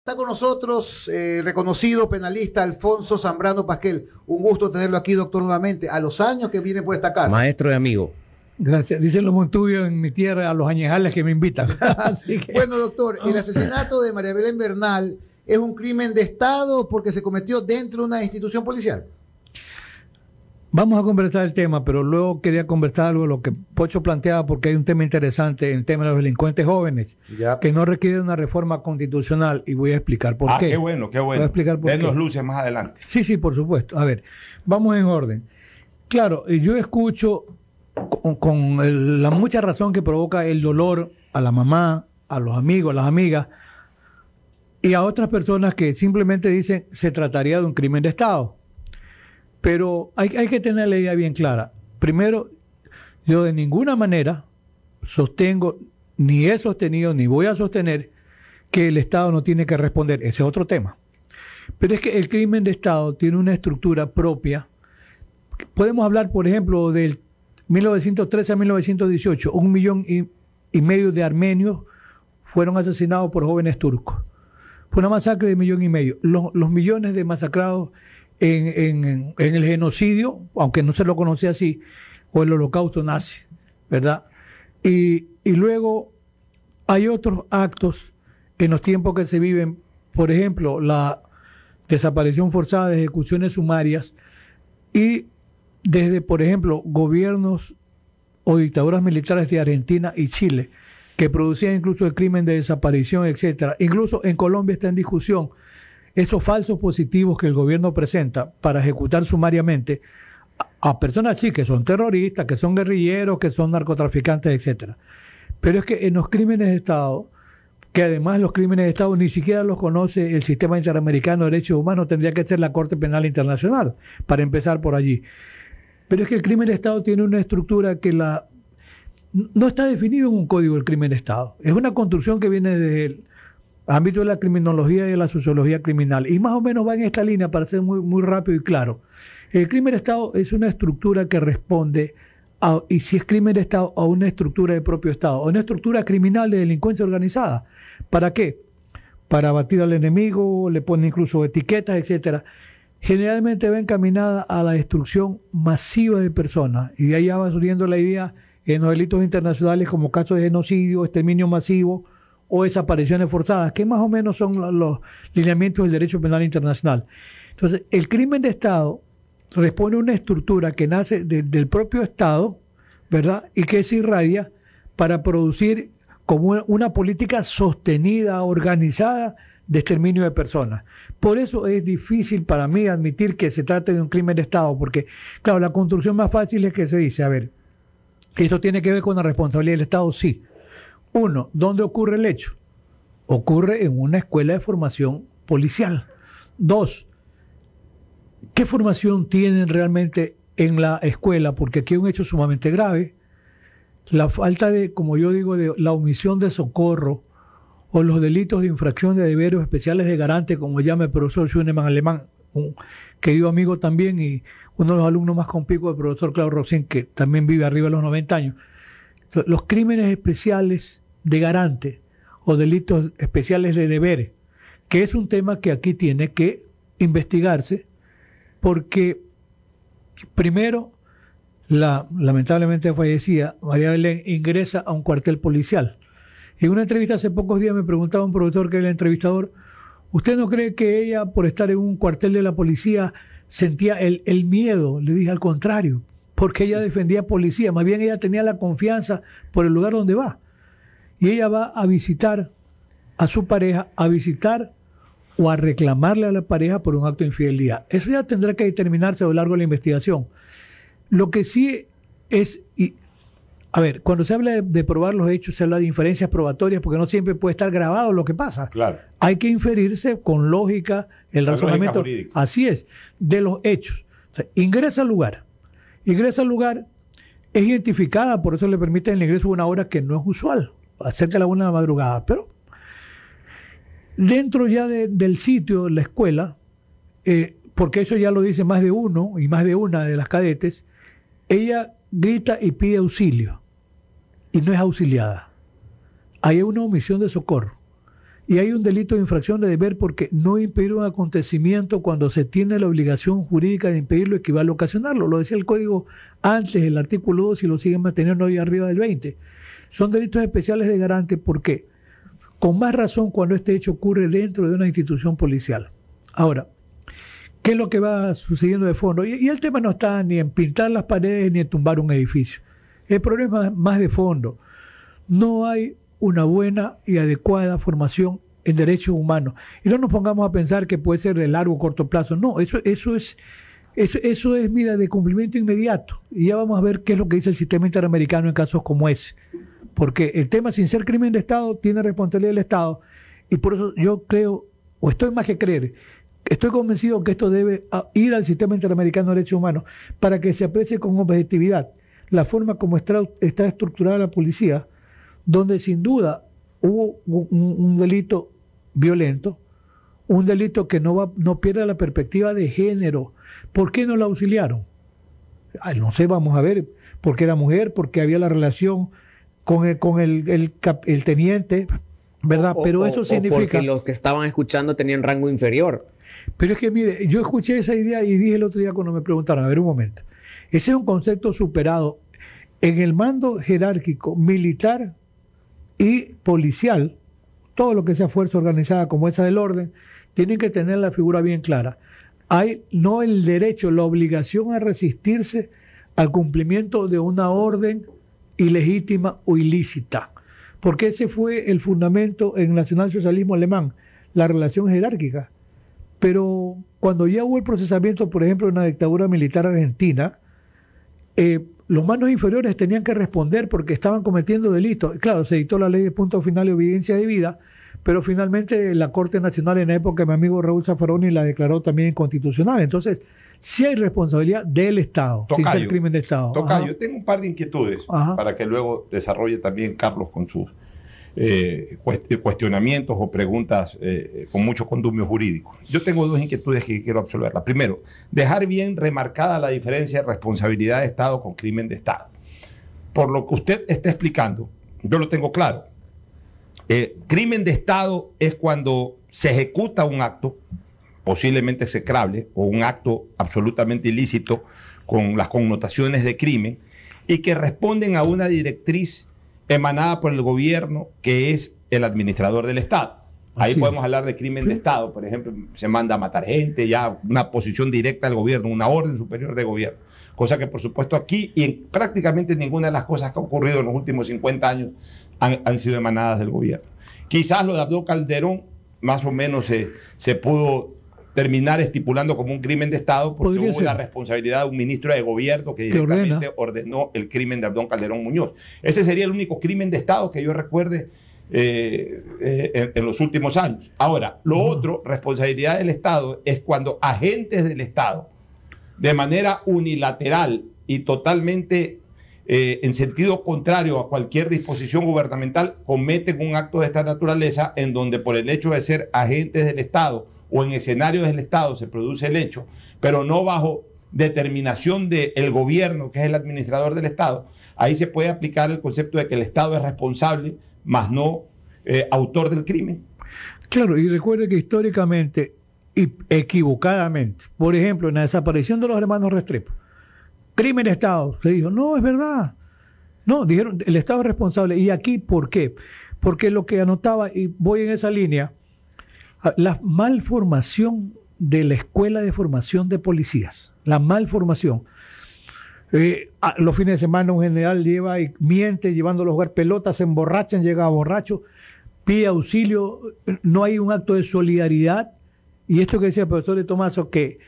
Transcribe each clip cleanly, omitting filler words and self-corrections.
Está con nosotros reconocido penalista Alfonso Zambrano Pasquel. Un gusto tenerlo aquí, doctor, nuevamente. A los años que viene por esta casa. Maestro y amigo. Gracias. Dicen los montubios en mi tierra a los añejales que me invitan. Así que... Bueno, doctor, el asesinato de María Belén Bernal es un crimen de Estado porque se cometió dentro de una institución policial. Vamos a conversar el tema, pero luego quería conversar algo de lo que Pocho planteaba, porque hay un tema interesante en el tema de los delincuentes jóvenes, que no requiere una reforma constitucional, y voy a explicar por qué. Qué bueno, qué bueno. Voy a explicar por Denos qué. luces más adelante. Sí, por supuesto. A ver, vamos en orden. Claro, yo escucho con la mucha razón que provoca el dolor a la mamá, a los amigos, a las amigas, y a otras personas que simplemente dicen se trataría de un crimen de Estado. Pero hay que tener la idea bien clara. Primero, yo de ninguna manera sostengo, ni he sostenido, ni voy a sostener que el Estado no tiene que responder. Ese es otro tema. Pero es que el crimen de Estado tiene una estructura propia. Podemos hablar, por ejemplo, del 1913 a 1918. 1,5 millones de armenios fueron asesinados por jóvenes turcos. Fue una masacre de 1,5 millones. Los millones de masacrados en el genocidio, aunque no se lo conocía así, o el holocausto nazi, ¿verdad? Y luego hay otros actos en los tiempos que se viven, por ejemplo, la desaparición forzada de ejecuciones sumarias, y desde, por ejemplo, gobiernos o dictaduras militares de Argentina y Chile, que producían incluso el crimen de desaparición, etcétera. Incluso en Colombia está en discusión esos falsos positivos que el gobierno presenta para ejecutar sumariamente a personas sí que son terroristas, que son guerrilleros, que son narcotraficantes, etcétera. Pero es que en los crímenes de Estado, que además los crímenes de Estado ni siquiera los conoce el sistema interamericano de derechos humanos, tendría que ser la Corte Penal Internacional, para empezar por allí. Pero es que el crimen de Estado tiene una estructura que no está definido en un código del crimen de Estado. Es una construcción que viene desde el ámbito de la criminología y de la sociología criminal. Y más o menos va en esta línea para ser muy, muy rápido y claro. El crimen de Estado es una estructura que responde, y si es crimen de Estado, a una estructura de propio Estado, a una estructura criminal de delincuencia organizada. ¿Para qué? Para abatir al enemigo, le ponen incluso etiquetas, etcétera. Generalmente va encaminada a la destrucción masiva de personas. Y de ahí ya va surgiendo la idea en los delitos internacionales como casos de genocidio, exterminio masivo o desapariciones forzadas, que más o menos son los lineamientos del derecho penal internacional. Entonces, el crimen de Estado responde a una estructura que nace del propio Estado, ¿verdad? Y que se irradia para producir como una política sostenida, organizada de exterminio de personas. Por eso es difícil para mí admitir que se trate de un crimen de Estado, porque, claro, la construcción más fácil es que se dice, a ver, ¿esto tiene que ver con la responsabilidad del Estado? Sí. Uno, ¿dónde ocurre el hecho? Ocurre en una escuela de formación policial. Dos, ¿qué formación tienen realmente en la escuela? Porque aquí hay un hecho sumamente grave. La falta de, como yo digo, de la omisión de socorro o los delitos de infracción de deberes especiales de garante, como llama el profesor Schunemann Alemán, un querido amigo también y uno de los alumnos más compicos del profesor Claudio Roxin, que también vive arriba de los 90 años. Los crímenes especiales de garante o delitos especiales de deberes, que es un tema que aquí tiene que investigarse, porque primero, la lamentablemente fallecida María Belén ingresa a un cuartel policial. En una entrevista hace pocos días me preguntaba un productor que era el entrevistador, ¿usted no cree que ella, por estar en un cuartel de la policía, sentía el miedo? Le dije, al contrario, porque ella defendía policía, más bien ella tenía la confianza por el lugar donde va. Y ella va a visitar a su pareja, a visitar o a reclamarle a la pareja por un acto de infidelidad. Eso ya tendrá que determinarse a lo largo de la investigación. Lo que sí es, a ver, cuando se habla de probar los hechos, se habla de inferencias probatorias, porque no siempre puede estar grabado lo que pasa. Claro. Hay que inferirse con lógica, el razonamiento, así es, de los hechos. O sea, ingresa al lugar, es identificada, por eso le permiten el ingreso a una hora que no es usual, cerca de la 1 de la madrugada, pero dentro ya del sitio, la escuela, porque eso ya lo dice más de uno y más de una de las cadetes, ella grita y pide auxilio y no es auxiliada. Hay una omisión de socorro. y hay un delito de infracción de deber porque no impedir un acontecimiento cuando se tiene la obligación jurídica de impedirlo equivale a ocasionarlo. Lo decía el código antes, el artículo 2, y lo siguen manteniendo hoy arriba del 20. Son delitos especiales de garante porque, con más razón cuando este hecho ocurre dentro de una institución policial. Ahora, ¿qué es lo que va sucediendo de fondo? Y el tema no está ni en pintar las paredes ni en tumbar un edificio. El problema es más de fondo. No hay una buena y adecuada formación en derechos humanos. Y no nos pongamos a pensar que puede ser de largo o corto plazo. No, eso es, mira, de cumplimiento inmediato. Y ya vamos a ver qué es lo que dice el sistema interamericano en casos como ese. Porque el tema, sin ser crimen de Estado, tiene responsabilidad del Estado. Y por eso yo creo, o estoy más que creer, estoy convencido que esto debe ir al sistema interamericano de derechos humanos para que se aprecie con objetividad la forma como está estructurada la policía, donde sin duda hubo un delito violento, un delito que no pierde la perspectiva de género. ¿Por qué no la auxiliaron? No sé, vamos a ver, porque era mujer, porque había la relación con el teniente, ¿verdad? Pero eso significa... porque los que estaban escuchando tenían rango inferior. Pero es que, mire, yo escuché esa idea y dije el otro día cuando me preguntaron, a ver un momento, ese es un concepto superado en el mando jerárquico militar y policial. Todo lo que sea fuerza organizada como esa del orden, tienen que tener la figura bien clara. Hay no el derecho, la obligación a resistirse al cumplimiento de una orden ilegítima o ilícita. Porque ese fue el fundamento en el nacionalsocialismo alemán, la relación jerárquica. Pero cuando ya hubo el procesamiento, por ejemplo, en una dictadura militar argentina, los mandos inferiores tenían que responder porque estaban cometiendo delitos. Claro, se dictó la ley de punto final de obediencia debida, pero finalmente la Corte Nacional en la época de mi amigo Raúl Zaffaroni la declaró también inconstitucional. Entonces, sí hay responsabilidad del Estado, sin ser crimen de Estado. Tocayo, tengo un par de inquietudes para que luego desarrolle también Carlos con sus cuestionamientos o preguntas con mucho condumio jurídico. Yo tengo dos inquietudes que quiero absolverlas. Primero, dejar bien remarcada la diferencia de responsabilidad de Estado con crimen de Estado. Por lo que usted está explicando, yo lo tengo claro. Crimen de Estado es cuando se ejecuta un acto posiblemente execrable o un acto absolutamente ilícito con las connotaciones de crimen y que responden a una directriz emanada por el gobierno que es el administrador del Estado. Ahí podemos hablar de crimen de Estado, por ejemplo, se manda a matar gente, ya una posición directa del gobierno, una orden superior de gobierno, cosa que por supuesto aquí y en prácticamente ninguna de las cosas que ha ocurrido en los últimos 50 años han sido emanadas del gobierno. Quizás lo de Abdo Calderón más o menos se pudo terminar estipulando como un crimen de Estado porque hubo la responsabilidad de un ministro de gobierno que directamente ordenó el crimen de Abdón Calderón Muñoz. Ese sería el único crimen de Estado que yo recuerde en los últimos años. Ahora, lo otro, responsabilidad del Estado, es cuando agentes del Estado, de manera unilateral y totalmente en sentido contrario a cualquier disposición gubernamental, cometen un acto de esta naturaleza en donde por el hecho de ser agentes del Estado o en escenarios del Estado se produce el hecho, pero no bajo determinación del gobierno, que es el administrador del Estado, ahí se puede aplicar el concepto de que el Estado es responsable, más no autor del crimen. Claro, y recuerde que históricamente y equivocadamente, por ejemplo, en la desaparición de los hermanos Restrepo, crimen de Estado, se dijo, no, es verdad. No, dijeron, el Estado es responsable. ¿Y aquí por qué? Porque lo que anotaba, y voy en esa línea, la malformación de la escuela de formación de policías, la malformación. Los fines de semana un general lleva y miente llevándolos a jugar pelotas, se emborrachan, llega borracho, pide auxilio, no hay un acto de solidaridad. Y esto que decía el profesor de Tomaso, que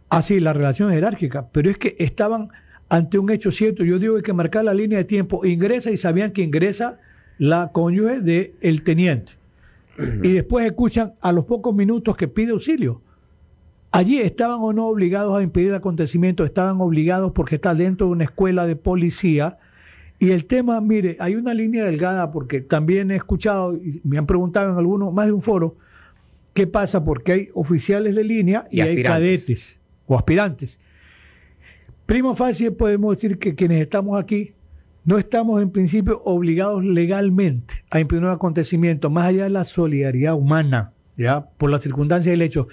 así la relación jerárquica, pero es que estaban ante un hecho cierto. Yo digo que hay que marcar la línea de tiempo, ingresa y sabían que ingresa la cónyuge del teniente. Y después escuchan a los pocos minutos que pide auxilio. Allí estaban o no obligados a impedir el acontecimiento, estaban obligados porque está dentro de una escuela de policía. Y el tema, mire, hay una línea delgada porque también he escuchado, y me han preguntado en algunos, más de un foro, ¿qué pasa? Porque hay oficiales de línea y hay cadetes o aspirantes. Prima facie podemos decir que quienes estamos aquí no estamos en principio obligados legalmente a impedir un acontecimiento, más allá de la solidaridad humana, ya, por las circunstancias del hecho.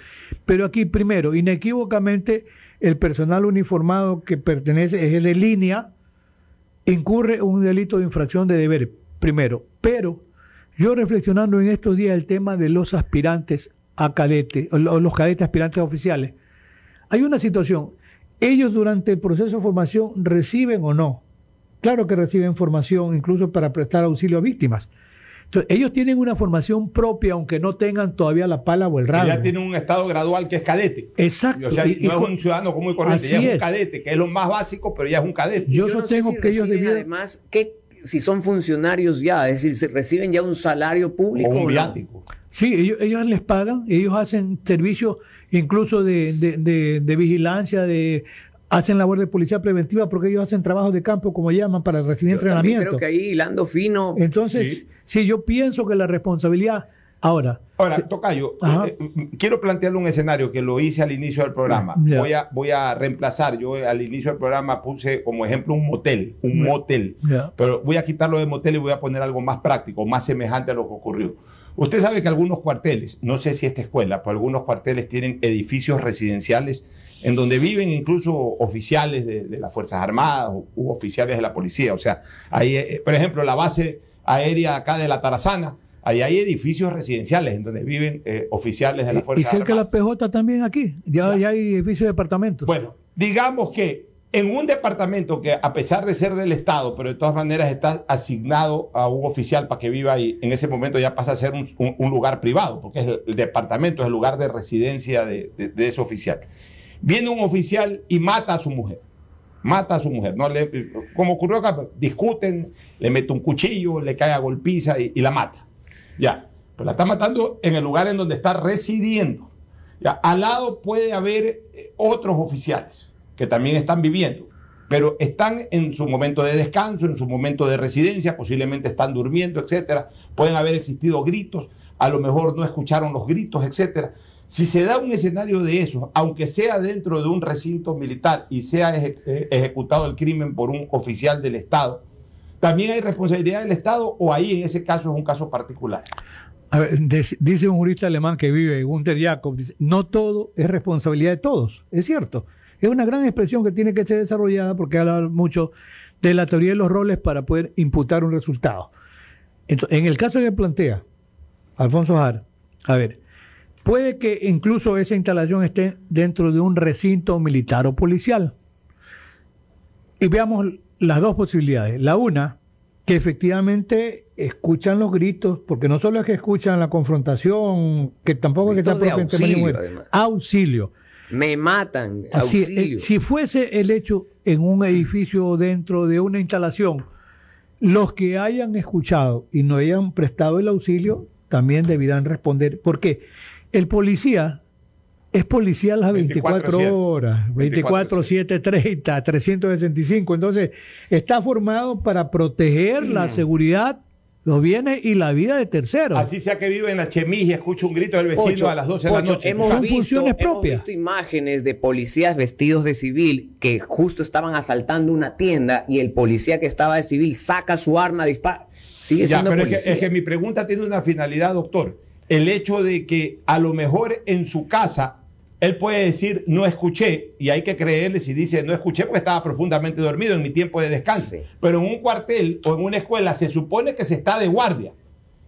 Pero aquí, primero, inequívocamente, el personal uniformado que pertenece, es el de línea, incurre un delito de infracción de deber, primero. Pero yo reflexionando en estos días el tema de los aspirantes a cadete, o los cadetes aspirantes oficiales, hay una situación. Ellos durante el proceso de formación reciben o no. Claro que reciben formación incluso para prestar auxilio a víctimas. Entonces, ellos tienen una formación propia, aunque no tengan todavía la pala o el rango. Ya tienen un estado gradual que es cadete. Exacto. O sea, no es un ciudadano común y corriente, ya es un cadete, que es lo más básico, pero ya es un cadete. Yo Yo no sostengo sé si que ellos reciben, debieran... además, si son funcionarios ya, es decir, reciben ya un salario público. O un ¿o no? viático. Sí, ellos les pagan, ellos hacen servicios incluso de vigilancia, hacen labor de policía preventiva, porque ellos hacen trabajo de campo, como llaman, para recibir Yo también entrenamiento. creo que ahí hilando fino. Entonces, sí, yo pienso que la responsabilidad... Ahora, Tocayo, Ajá. quiero plantearle un escenario que lo hice al inicio del programa. Ya. Voy a reemplazar. Yo al inicio del programa puse como ejemplo un motel, motel. Ya. Pero voy a quitarlo de motel y voy a poner algo más práctico, más semejante a lo que ocurrió. Usted sabe que algunos cuarteles, no sé si esta escuela, pero algunos cuarteles tienen edificios residenciales en donde viven incluso oficiales de las Fuerzas Armadas u oficiales de la policía. O sea, ahí, por ejemplo, la base aérea acá de la Tarazana, ahí hay edificios residenciales en donde viven oficiales de las Fuerzas y cerca de Armadas. la PJ también aquí, ya hay edificios de departamentos. Bueno, digamos que en un departamento que a pesar de ser del Estado, pero de todas maneras está asignado a un oficial para que viva ahí, en ese momento ya pasa a ser un lugar privado, porque es el departamento es el lugar de residencia de ese oficial. Viene un oficial y mata a su mujer. Mata a su mujer. ¿No? Como ocurrió acá, discuten, le mete un cuchillo, le cae a golpiza y la mata. Ya, pues la está matando en el lugar en donde está residiendo. Ya, al lado puede haber otros oficiales que también están viviendo, pero están en su momento de descanso, en su momento de residencia, posiblemente están durmiendo, etcétera. Pueden haber existido gritos, a lo mejor no escucharon los gritos, etcétera. Si se da un escenario de eso, aunque sea dentro de un recinto militar y sea ejecutado el crimen por un oficial del Estado, ¿también hay responsabilidad del Estado o ahí en ese caso es un caso particular? A ver, dice un jurista alemán que vive, Gunther Jakob, dice, no todo es responsabilidad de todos. Es cierto. Es una gran expresión que tiene que ser desarrollada porque habla mucho de la teoría de los roles para poder imputar un resultado. Entonces, en el caso que plantea Alfonso Jar, a ver, puede que incluso esa instalación esté dentro de un recinto militar o policial. Y veamos las dos posibilidades. La una, que efectivamente escuchan los gritos, porque no solo es que escuchan la confrontación, que tampoco es que está propiamente auxilio. Me matan, Así, auxilio. si fuese el hecho en un edificio o dentro de una instalación, los que hayan escuchado y no hayan prestado el auxilio también deberán responder. Porque el policía es policía a las 24 horas, 24, 7, 30, 365. Entonces, está formado para proteger la seguridad, los bienes y la vida de terceros. Así sea que vive en la Chemis y escucha un grito del vecino Pocho, a las 12 de la noche. Son funciones propias. Hemos visto imágenes de policías vestidos de civil que justo estaban asaltando una tienda y el policía que estaba de civil saca su arma, dispara. Sigue siendo pero policía. es que mi pregunta tiene una finalidad, doctor. El hecho de que a lo mejor en su casa él puede decir no escuché y hay que creerle si dice no escuché porque estaba profundamente dormido en mi tiempo de descanso. Sí. Pero en un cuartel o en una escuela se supone que se está de guardia.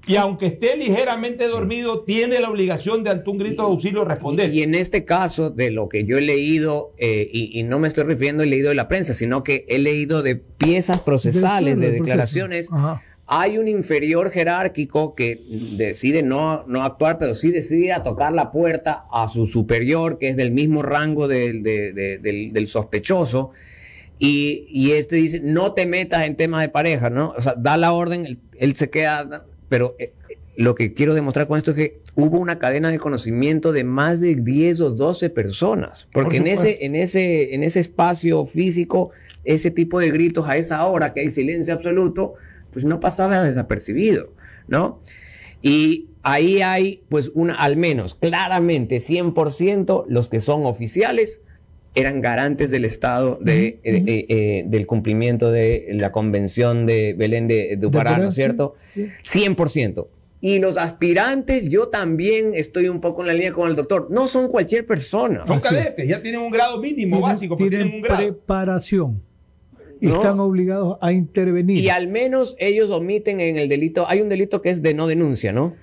Y aunque esté ligeramente dormido, tiene la obligación de ante un grito de auxilio responder. Y en este caso, de lo que yo he leído, y no me estoy refiriendo al leído de la prensa, sino que he leído de piezas procesales, de declaraciones, hay un inferior jerárquico que decide no actuar, pero sí decide ir a tocar la puerta a su superior, que es del mismo rango del sospechoso, y este dice, no te metas en temas de pareja, ¿no? O sea, da la orden, él se queda... Pero lo que quiero demostrar con esto es que hubo una cadena de conocimiento de más de 10 o 12 personas. Porque en ese espacio físico, ese tipo de gritos a esa hora que hay silencio absoluto, pues no pasaba desapercibido, ¿no? Y ahí hay, pues, al menos claramente 100% los que son oficiales eran garantes del Estado del cumplimiento de la Convención de Belén de Pará, ¿no es cierto? Sí. 100%. Y los aspirantes, yo también estoy un poco en la línea con el doctor, no son cualquier persona. Son cadetes, ya tienen un grado mínimo básico, pero tienen un grado. Preparación. Y ¿no? Están obligados a intervenir. Y al menos ellos omiten en el delito, hay un delito que es de no denuncia, ¿no?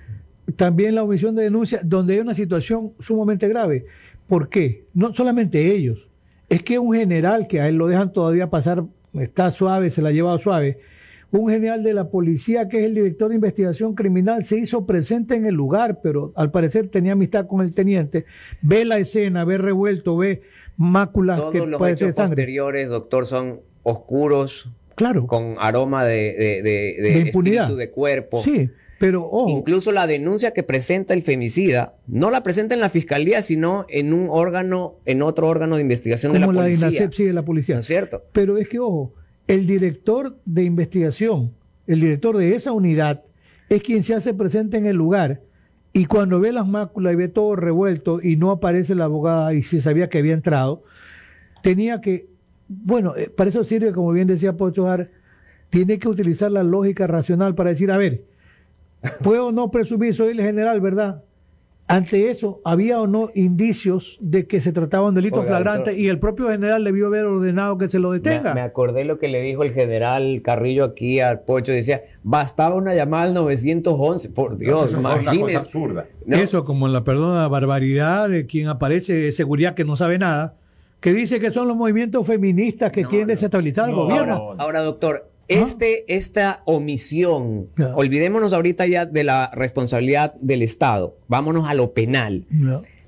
También la omisión de denuncia, donde hay una situación sumamente grave. ¿Por qué? No solamente ellos. Es que un general, que a él lo dejan todavía pasar, está suave, se la ha llevado suave. Un general de la policía, que es el director de investigación criminal, se hizo presente en el lugar, pero al parecer tenía amistad con el teniente. Ve la escena, ve revuelto, ve máculas. Todos los hechos posteriores, doctor, son oscuros, claro, con aroma de impunidad, espíritu de cuerpo. Sí, pero ojo. Incluso la denuncia que presenta el femicida no la presenta en la fiscalía, sino en un órgano, en otro órgano de investigación de la policía. Como la INASEP, sí, de la policía. ¿No es cierto? Pero es que, ojo, el director de investigación, el director de esa unidad, es quien se hace presente en el lugar, y cuando ve las máculas y ve todo revuelto y no aparece la abogada y se sabía que había entrado, tenía que, bueno, para eso sirve, como bien decía Pocho Jar, tiene que utilizar la lógica racional para decir, a ver, puedo no presumir, soy el general, ¿verdad? Ante eso, ¿había o no indicios de que se trataba de un delito flagrante, doctor, y el propio general debió haber ordenado que se lo detenga? Me acordé lo que le dijo el general Carrillo aquí al Pocho, decía, bastaba una llamada al 911, por Dios, imagínese. ¿No? Eso, como en la perdona barbaridad de quien aparece de seguridad que no sabe nada, que dice que son los movimientos feministas que quieren desestabilizar al gobierno. Ahora, doctor, esta omisión, olvidémonos ahorita ya de la responsabilidad del Estado, vámonos a lo penal.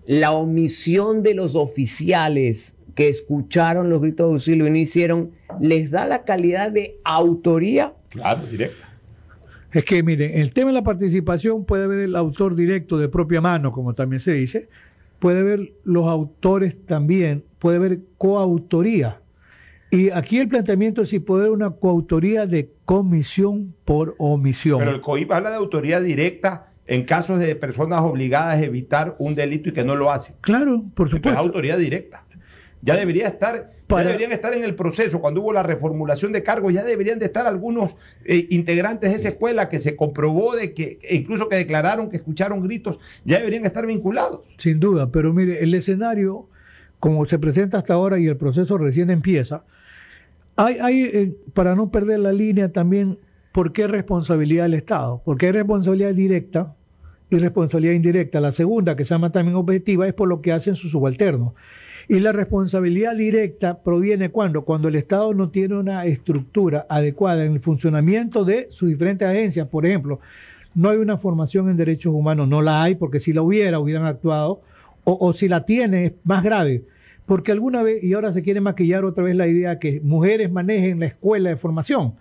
La omisión de los oficiales que escucharon los gritos de auxilio y no hicieron, ¿les da la calidad de autoría? Claro, directa. Es que, miren, el tema de la participación puede haber el autor directo de propia mano, como también se dice, puede haber los autores también, puede haber coautoría. Y aquí el planteamiento es si puede haber una coautoría de comisión por omisión. Pero el COIP habla de autoría directa en casos de personas obligadas a evitar un delito y que no lo hacen. Claro, por supuesto. Es autoría directa. Ya debería estar, ya deberían estar en el proceso. Cuando hubo la reformulación de cargos, ya deberían de estar algunos integrantes de esa escuela que se comprobó de que, incluso que declararon que escucharon gritos, ya deberían estar vinculados. Sin duda, pero mire, el escenario, como se presenta hasta ahora y el proceso recién empieza, hay para no perder la línea también, ¿por qué responsabilidad del Estado? Porque hay responsabilidad directa y responsabilidad indirecta. La segunda, que se llama también objetiva, es por lo que hacen sus subalternos. Y la responsabilidad directa proviene cuando el Estado no tiene una estructura adecuada en el funcionamiento de sus diferentes agencias. Por ejemplo, no hay una formación en derechos humanos, no la hay, porque si la hubieran actuado, o si la tiene, es más grave. Porque alguna vez, y ahora se quiere maquillar otra vez la idea que mujeres manejen la escuela de formación.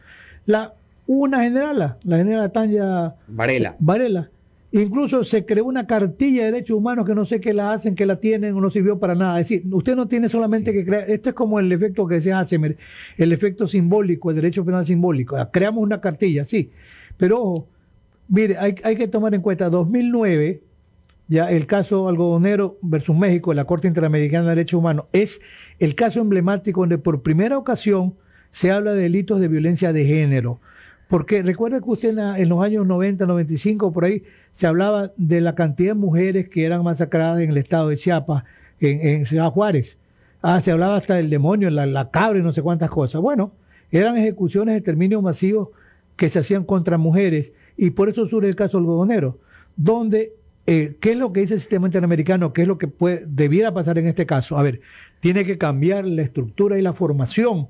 Una generala, la generala Tanya Varela, incluso se creó una cartilla de derechos humanos que no sé qué la hacen, que la tienen o no sirvió para nada. Es decir, usted no tiene solamente que crear, esto es como el efecto que decía Hassemer, el efecto simbólico, el derecho penal simbólico. Creamos una cartilla, sí, pero ojo, mire, hay que tomar en cuenta, 2009, ya el caso Algodonero versus México de la Corte Interamericana de Derechos Humanos es el caso emblemático donde por primera ocasión se habla de delitos de violencia de género. Porque recuerda que usted en los años 90, 95, por ahí, se hablaba de la cantidad de mujeres que eran masacradas en el estado de Chiapas, en Ciudad Juárez. Se hablaba hasta del demonio, la cabra y no sé cuántas cosas. Bueno, eran ejecuciones de exterminio masivo que se hacían contra mujeres, y por eso surge el caso Algodonero, donde ¿qué es lo que dice el sistema interamericano? ¿Qué es lo que debiera pasar en este caso? A ver, tiene que cambiar la estructura y la formación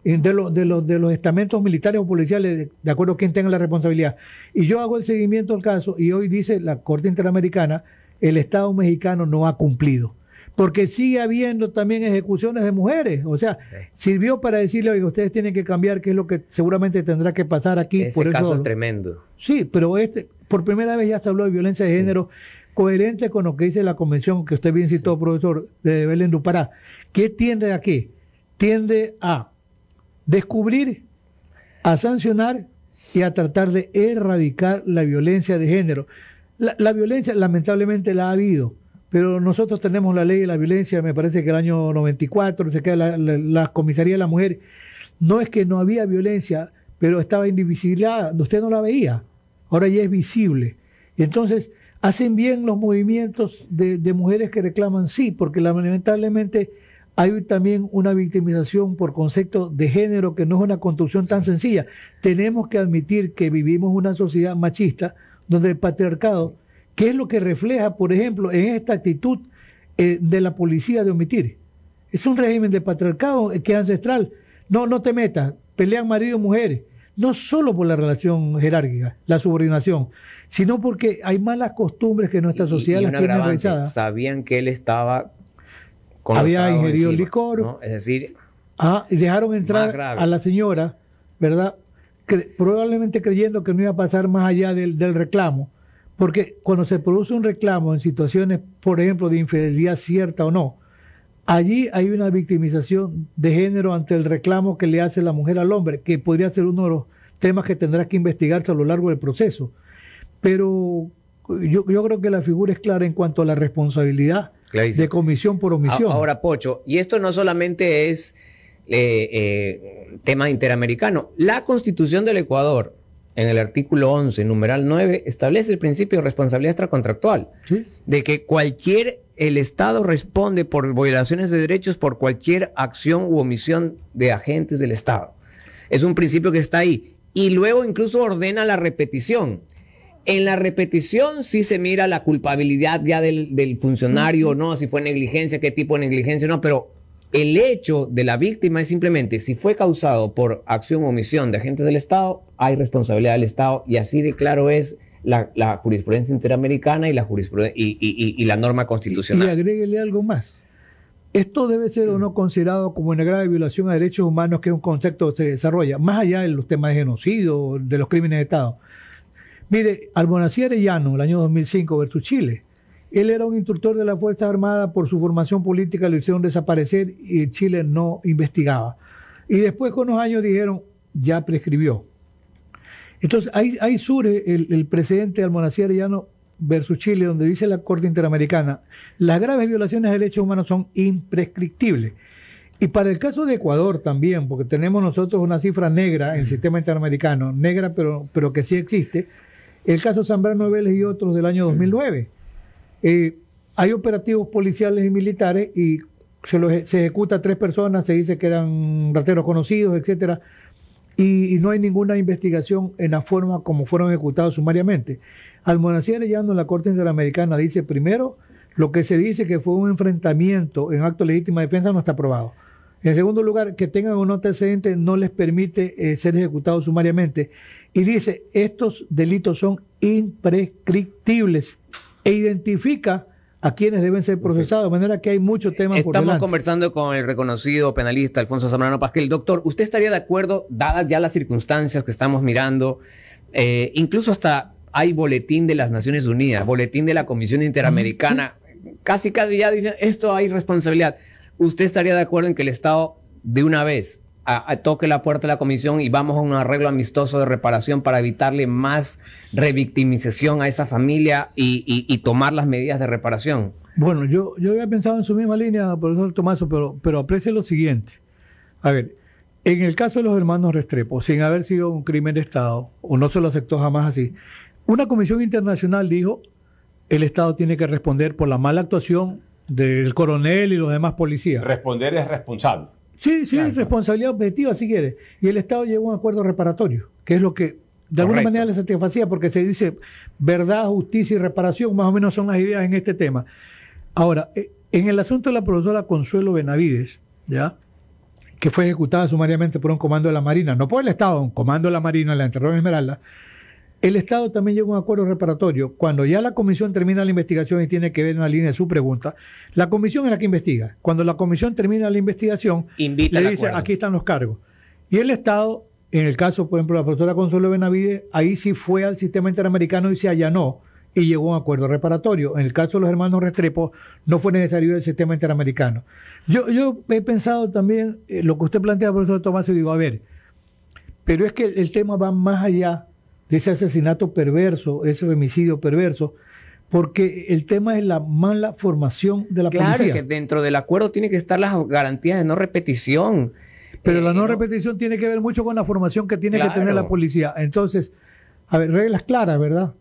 de los estamentos militares o policiales, de acuerdo a quien tenga la responsabilidad. Y yo hago el seguimiento del caso, y hoy dice la Corte Interamericana, el Estado mexicano no ha cumplido. Porque sigue habiendo también ejecuciones de mujeres. O sea, sirvió para decirle, oiga, ustedes tienen que cambiar, que es lo que seguramente tendrá que pasar aquí. Ese caso es tremendo. Sí, pero por primera vez ya se habló de violencia de género, coherente con lo que dice la convención que usted bien citó, profesor, de Belén do Pará. ¿Qué tiende a qué? Tiende a descubrir, a sancionar y a tratar de erradicar la violencia de género. La violencia lamentablemente la ha habido, pero nosotros tenemos la ley de la violencia, me parece que el año 94, se queda la comisaría de la mujer. No es que no había violencia, pero estaba invisibilizada, usted no la veía, ahora ya es visible. Y entonces hacen bien los movimientos de mujeres que reclaman, sí, porque lamentablemente hay también una victimización por concepto de género que no es una construcción tan sencilla. Tenemos que admitir que vivimos una sociedad machista donde el patriarcado, ¿qué es lo que refleja, por ejemplo, en esta actitud de la policía de omitir? Es un régimen de patriarcado que es ancestral. No te metas, pelean marido y mujeres. No solo por la relación jerárquica, la subordinación, sino porque hay malas costumbres que nuestra sociedad las tiene realizadas. Sabían que él estaba con había ingerido licor, ¿no? Es decir, y dejaron entrar a la señora, ¿verdad? Probablemente creyendo que no iba a pasar más allá del reclamo, porque cuando se produce un reclamo en situaciones, por ejemplo, de infidelidad cierta o no, allí hay una victimización de género ante el reclamo que le hace la mujer al hombre, que podría ser uno de los temas que tendrá que investigarse a lo largo del proceso. Pero yo creo que la figura es clara en cuanto a la responsabilidad de comisión por omisión. Ahora, Pocho, y esto no solamente es tema interamericano. La Constitución del Ecuador, en el artículo 11, numeral 9, establece el principio de responsabilidad extracontractual, ¿sí? De que el Estado responde por violaciones de derechos por cualquier acción u omisión de agentes del Estado. Es un principio que está ahí. Y luego incluso ordena la repetición. En la repetición sí se mira la culpabilidad ya del funcionario, ¿no? Si fue negligencia, qué tipo de negligencia, no. Pero el hecho de la víctima es simplemente si fue causado por acción o omisión de agentes del Estado, hay responsabilidad del Estado. Y así de claro es la jurisprudencia interamericana y la norma constitucional. Y agréguele algo más. Esto debe ser o no considerado como una grave violación a derechos humanos, que es un concepto que se desarrolla más allá de los temas de genocidio, de los crímenes de Estado. Mire, Almonacid Arellano, el año 2005, versus Chile. Él era un instructor de las Fuerzas Armadas, por su formación política lo hicieron desaparecer y Chile no investigaba. Y después con los años dijeron, ya prescribió. Entonces ahí surge el precedente de Almonacid Arellano versus Chile, donde dice la Corte Interamericana, las graves violaciones de derechos humanos son imprescriptibles. Y para el caso de Ecuador también, porque tenemos nosotros una cifra negra en el sistema interamericano, negra pero que sí existe, el caso Zambrano Vélez y otros del año 2009. Hay operativos policiales y militares y se ejecuta a 3 personas, se dice que eran rateros conocidos, etcétera, y no hay ninguna investigación en la forma como fueron ejecutados sumariamente. Almonacid Arellano en la Corte Interamericana dice, primero, lo que se dice que fue un enfrentamiento en acto de legítima defensa no está probado. En segundo lugar, que tengan un antecedente no les permite ser ejecutados sumariamente. Y dice, estos delitos son imprescriptibles e identifica a quienes deben ser procesados, de manera que hay muchos temas por delante. Estamos conversando con el reconocido penalista Alfonso Zambrano Pasquel. Doctor, ¿usted estaría de acuerdo, dadas ya las circunstancias que estamos mirando, incluso hasta hay boletín de las Naciones Unidas, boletín de la Comisión Interamericana, casi ya dicen, esto hay responsabilidad? ¿Usted estaría de acuerdo en que el Estado de una vez toque la puerta de la comisión y vamos a un arreglo amistoso de reparación para evitarle más revictimización a esa familia y tomar las medidas de reparación? Bueno, yo había pensado en su misma línea, profesor Tomaso, pero aprecie lo siguiente. A ver, en el caso de los hermanos Restrepo, sin haber sido un crimen de Estado, o no se lo aceptó jamás así, una comisión internacional dijo, el Estado tiene que responder por la mala actuación del coronel y los demás policías. Responder es responsable. Sí, claro. Responsabilidad objetiva, si quiere. Y el Estado llegó a un acuerdo reparatorio, que es lo que de alguna manera le satisfacía, porque se dice verdad, justicia y reparación, más o menos son las ideas en este tema. Ahora, en el asunto de la profesora Consuelo Benavides, ¿ya?, que fue ejecutada sumariamente por un comando de la Marina, no por el Estado, un comando de la Marina, la enterró en Esmeralda. El Estado también llegó a un acuerdo reparatorio. Cuando ya la comisión termina la investigación y tiene que ver en la línea de su pregunta, la comisión es la que investiga. Cuando la comisión termina la investigación, invita le dice, aquí están los cargos. Y el Estado, en el caso, por ejemplo, de la profesora Consuelo Benavides, ahí sí fue al sistema interamericano y se allanó y llegó a un acuerdo reparatorio. En el caso de los hermanos Restrepo, no fue necesario el sistema interamericano. Yo he pensado también lo que usted plantea, profesor Tomás, y digo, a ver, pero es que el tema va más allá de ese asesinato perverso, ese homicidio perverso, porque el tema es la mala formación de la Claro, policía. que dentro del acuerdo tiene que estar las garantías de no repetición. Pero la no repetición tiene que ver mucho con la formación que tiene que tener la policía. Entonces, a ver, reglas claras, ¿verdad?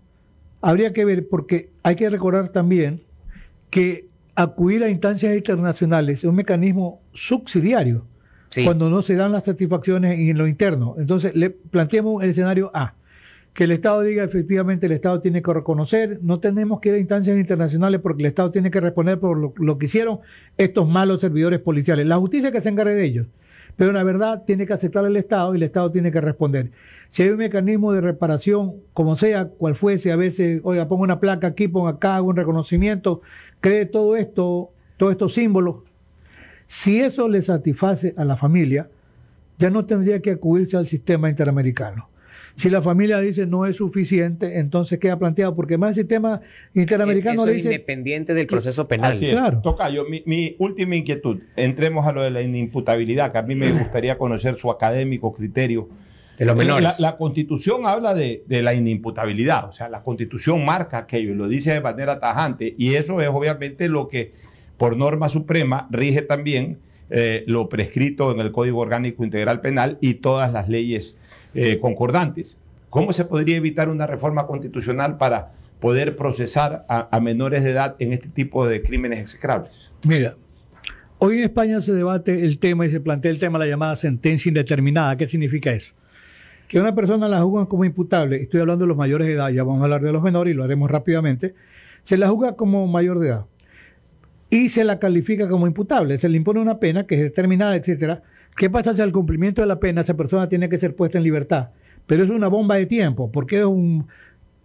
Habría que ver, porque hay que recordar también que acudir a instancias internacionales es un mecanismo subsidiario, Sí. cuando no se dan las satisfacciones en lo interno. Entonces, le planteamos el escenario A, que el Estado diga efectivamente el Estado tiene que reconocer, no tenemos que ir a instancias internacionales porque el Estado tiene que responder por lo que hicieron estos malos servidores policiales. La justicia que se encargue de ellos, pero la verdad tiene que aceptar el Estado y el Estado tiene que responder. Si hay un mecanismo de reparación, como sea, cual fuese, a veces, oiga, pongo una placa aquí, pongo acá, hago un reconocimiento, cree todo esto, todos estos símbolos. Si eso le satisface a la familia, ya no tendría que acudirse al sistema interamericano. Si la familia dice no es suficiente, entonces queda planteado, porque más el sistema interamericano Eso le es dice... independiente del proceso penal. Así es. Claro. Tocayo, mi última inquietud. Entremos a lo de la inimputabilidad, que a mí me gustaría conocer su académico criterio. De los menores. La Constitución habla de la inimputabilidad, o sea, la Constitución marca aquello y lo dice de manera tajante, y eso es obviamente lo que por norma suprema rige también lo prescrito en el Código Orgánico Integral Penal y todas las leyes concordantes. ¿Cómo se podría evitar una reforma constitucional para poder procesar a menores de edad en este tipo de crímenes execrables? Mira, hoy en España se debate el tema y se plantea el tema de la llamada sentencia indeterminada. ¿Qué significa eso? Que una persona la juzgan como imputable, estoy hablando de los mayores de edad, ya vamos a hablar de los menores y lo haremos rápidamente, se la juzga como mayor de edad y se la califica como imputable, se le impone una pena que es determinada, etcétera. ¿Qué pasa si al cumplimiento de la pena esa persona tiene que ser puesta en libertad? Pero es una bomba de tiempo, porque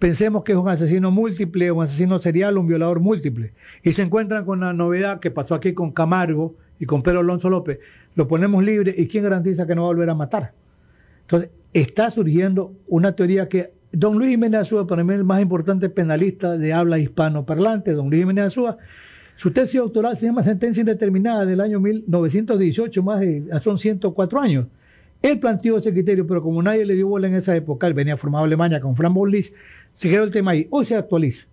pensemos que es un asesino múltiple, un asesino serial, un violador múltiple, y se encuentran con la novedad que pasó aquí con Camargo y con Pedro Alonso López, lo ponemos libre y ¿quién garantiza que no va a volver a matar? Entonces, está surgiendo una teoría que don Luis Jiménez Azúa, para mí el más importante penalista de habla hispanoparlante, don Luis Jiménez Azúa, su tesis doctoral se llama Sentencia Indeterminada del año 1918, son 104 años. Él planteó ese criterio, pero como nadie le dio bola en esa época, él venía formado en Alemania con Franz von Liszt, se quedó el tema ahí. Hoy se actualiza,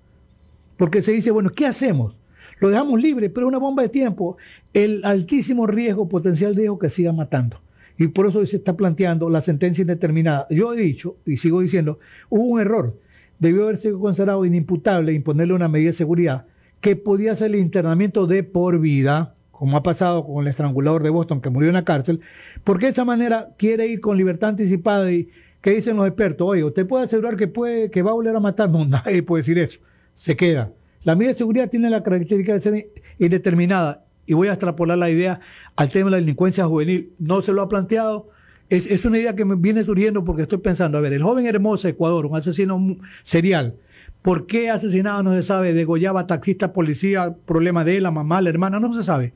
porque se dice, bueno, ¿qué hacemos? Lo dejamos libre, pero es una bomba de tiempo. El altísimo riesgo, potencial riesgo que siga matando. Y por eso hoy se está planteando la sentencia indeterminada. Yo he dicho, y sigo diciendo, hubo un error. Debió haberse considerado inimputable imponerle una medida de seguridad que podía ser el internamiento de por vida, como ha pasado con el estrangulador de Boston que murió en la cárcel, porque de esa manera quiere ir con libertad anticipada y ¿qué dicen los expertos? Oye, ¿usted puede asegurar que va a volver a matar? No, nadie puede decir eso. Se queda. La medida de seguridad tiene la característica de ser indeterminada. Y voy a extrapolar la idea al tema de la delincuencia juvenil. No se lo ha planteado. Es una idea que me viene surgiendo porque estoy pensando, a ver, el joven Hermosa de Ecuador, un asesino serial, ¿por qué asesinado no se sabe? Degollaba taxista, policía, problema de él, la mamá, la hermana, no se sabe.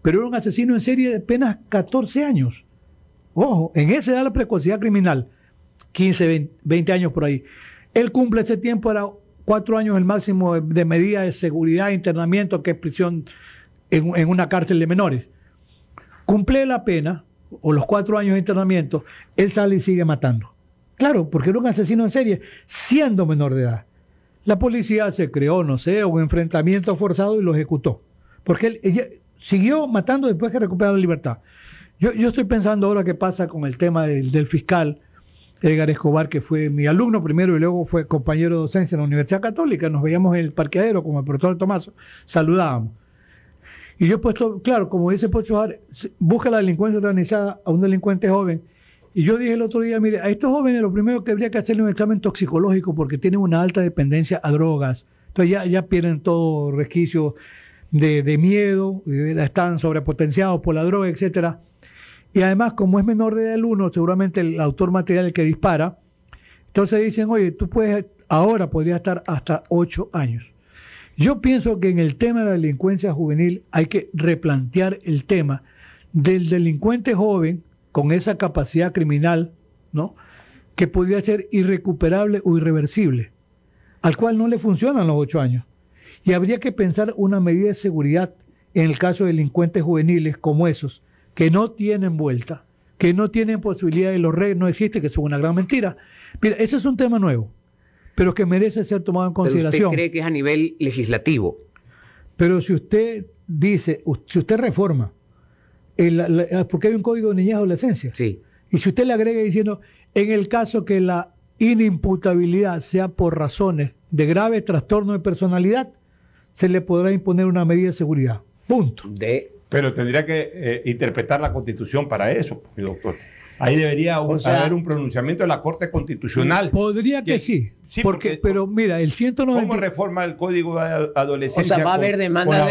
Pero era un asesino en serie de apenas 14 años. Ojo, en esa edad la precocidad criminal, 15, 20 años por ahí. Él cumple ese tiempo, era 4 años el máximo de medida de seguridad, internamiento, que es prisión en una cárcel de menores. Cumple la pena, o los 4 años de internamiento, él sale y sigue matando. Claro, porque era un asesino en serie, siendo menor de edad. La policía se creó, no sé, un enfrentamiento forzado y lo ejecutó. Porque ella siguió matando después que recuperó la libertad. Yo estoy pensando ahora qué pasa con el tema del fiscal Edgar Escobar, que fue mi alumno primero y luego fue compañero de docencia en la Universidad Católica. Nos veíamos en el parqueadero como el profesor Tomaso, saludábamos. Y yo he puesto, claro, como dice Pocho Jara, busca la delincuencia organizada a un delincuente joven. Y yo dije el otro día, mire, a estos jóvenes lo primero que habría que hacerle un examen toxicológico porque tienen una alta dependencia a drogas. Entonces ya pierden todo resquicio de miedo, están sobrepotenciados por la droga, etcétera. Y además, como es menor de edad el uno, seguramente el autor material que dispara, entonces dicen, oye, ahora podría estar hasta 8 años. Yo pienso que en el tema de la delincuencia juvenil hay que replantear el tema del delincuente joven con esa capacidad criminal, ¿no?, que podría ser irrecuperable o irreversible, al cual no le funcionan los 8 años. Y habría que pensar una medida de seguridad en el caso de delincuentes juveniles como esos, que no tienen vuelta, que no tienen posibilidad de los redes, no existe, que es una gran mentira. Mira, ese es un tema nuevo. pero que merece ser tomado en Pero consideración. ¿usted cree que es a nivel legislativo? Pero si usted dice, si usted reforma, porque hay un código de niñez y adolescencia, Sí. y si usted le agrega diciendo, en el caso que la inimputabilidad sea por razones de grave trastorno de personalidad, se le podrá imponer una medida de seguridad. Punto. Pero tendría que interpretar la Constitución para eso, doctor. Ahí debería haber un pronunciamiento de la Corte Constitucional. Podría que sí. Sí, pero mira, el 190... ¿Cómo reforma el Código de Adolescencia? O sea, va a haber demandas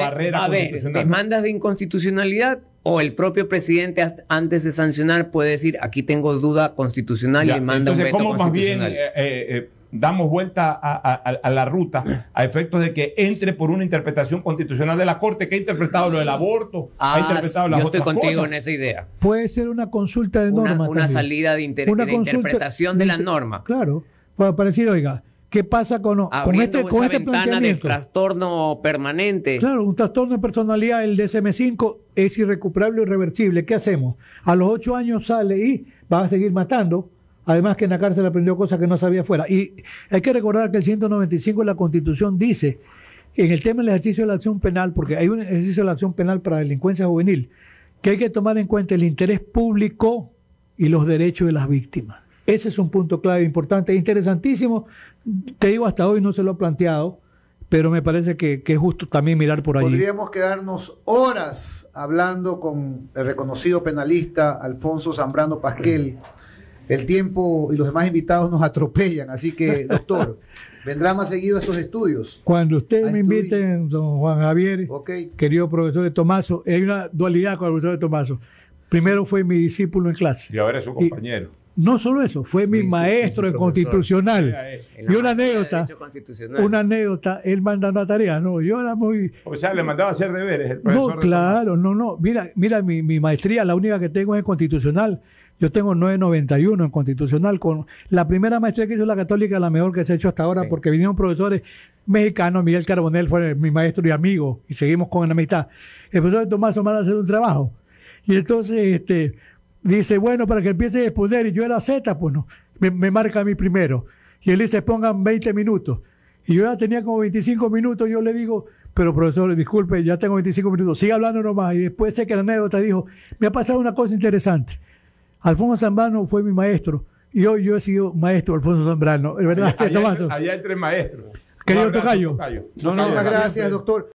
demandas de inconstitucionalidad, o el propio presidente antes de sancionar puede decir, aquí tengo duda constitucional, y manda un veto constitucional. Más bien damos vuelta a la ruta a efectos de que entre por una interpretación constitucional de la Corte, que ha interpretado lo del aborto, ha interpretado las yo estoy otras contigo cosas. en esa idea. Puede ser una consulta de normas. Una salida de interpretación de la norma. Claro, para decir, oiga, ¿qué pasa con este ventana planteamiento? de trastorno permanente? Claro, un trastorno de personalidad, el DSM-5, es irrecuperable o irreversible. ¿Qué hacemos? A los 8 años sale y va a seguir matando. Además que en la cárcel aprendió cosas que no sabía afuera. Y hay que recordar que el 195 de la Constitución dice, en el tema del ejercicio de la acción penal, porque hay un ejercicio de la acción penal para delincuencia juvenil, que hay que tomar en cuenta el interés público y los derechos de las víctimas. Ese es un punto clave importante, interesantísimo. Te digo, hasta hoy no se lo ha planteado, pero me parece que es justo también mirar por allí. Podríamos quedarnos horas hablando con el reconocido penalista Alfonso Zambrano Pasquel. El tiempo y los demás invitados nos atropellan, así que, doctor, ¿vendrá más seguido a estos estudios? Cuando ustedes me inviten, don Juan Javier, querido profesor de Tomaso, hay una dualidad con el profesor de Tomaso. Primero fue mi discípulo en clase. Y ahora es su compañero. No solo eso, fue mi maestro en constitucional. Y una anécdota, él manda una tarea, no, yo era muy... O sea, le mandaba a hacer deberes el profesor. No, claro, no. Mira, mi maestría, la única que tengo es en constitucional. Yo tengo 991 en constitucional. Con la primera maestría que hizo la Católica, la mejor que se ha hecho hasta ahora, sí, porque vinieron profesores mexicanos. Miguel Carbonell fue mi maestro y amigo, y seguimos con la amistad. El profesor de Tomás manda a hacer un trabajo. Y entonces dice, bueno, para que empiece a exponer, y yo era Z, pues no, me marca a mí primero. Y él dice, pongan 20 minutos. Y yo ya tenía como 25 minutos, yo le digo, pero profesor, disculpe, ya tengo 25 minutos, siga hablando nomás. Y después sé que la anécdota dijo, me ha pasado una cosa interesante. Alfonso Zambrano fue mi maestro, y hoy yo he sido maestro de Alfonso Zambrano. ¿Es verdad? Allá entre maestros. Querido tocayo. Muchísimas gracias, doctor.